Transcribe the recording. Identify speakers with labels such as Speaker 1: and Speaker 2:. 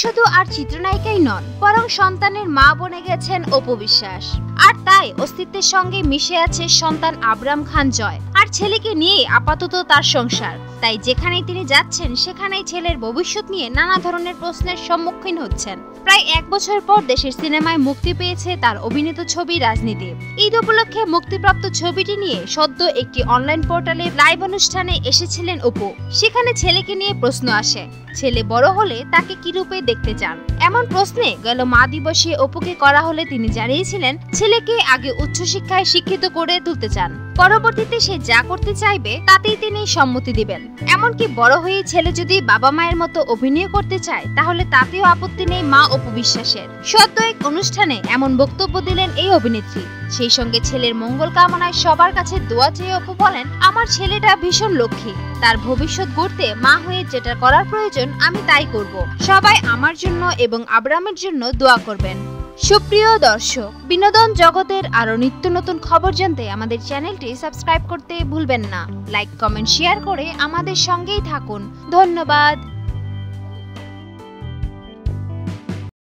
Speaker 1: শুধু আর চিত্রনায়িকাই নন, বরং সন্তানের মা বনে গেছেন অপু বিশ্বাস। আর তাই অস্তিত্বের সঙ্গে মিশে আছে সন্তান আবরাম খান জয়, আর ছেলেকে নিয়ে আপাতত তার সংসার। তাই যেখানেই তিনি যাচ্ছেন সেখানেই ছেলের ভবিষ্যৎ নিয়ে নানা ধরনের প্রশ্নের সম্মুখীন হচ্ছেন। প্রায় 1 বছর পর দেশের সিনেমায় মুক্তি পেয়েছে তার অভিনীত ছবি রাজনীতি। ঈদ উপলক্ষে মুক্তিপ্রাপ্ত ছবিটি নিয়ে সদ্য একটি অনলাইন পোর্টালে লাইভ অনুষ্ঠানে এসেছিলেন অপু। সেখানে ছেলেকে নিয়ে প্রশ্ন আসে, ছেলে বড় হলে তাকে কি রূপে দেখতে চান। এমন প্রশ্নে গেল মা দিবসে অপুকে করা হলে তিনি জানিয়েছিলেন ছেলেকে আগে উচ্চশিক্ষায় শিক্ষিত করে তুলতে চান, পরবর্তীতে সে যা করতে চাইবে তাতেই তিনি সম্মতি দিবেন। এমনকি বড় হয়ে ছেলে যদি বাবা মায়ের মতো অভিনয় করতে চায় তাহলে তাতেও আপত্তি নেই মা অপু বিশ্বাসের। সদ্য এক অনুষ্ঠানে এমন বক্তব্য দিলেন এই অভিনেত্রী। সেই সঙ্গে ছেলের মঙ্গল কামনায় সবার কাছে দোয়া চেয়ে অপু বলেন, আমার ছেলেটা ভীষণ লক্ষ্মী, তার ভবিষ্যৎ গড়তে মা হয়ে যেটা করার প্রয়োজন আমি তাই করব। সবাই আমার জন্য এবং আবরামের জন্য দোয়া করবেন। সুপ্রিয় দর্শক, বিনোদন জগতের আরো নিত্য নতুন খবর জানতে আমাদের চ্যানেলটি সাবস্ক্রাইব করতে ভুলবেন না। লাইক, কমেন্ট, শেয়ার করে আমাদের সঙ্গেই থাকুন। ধন্যবাদ।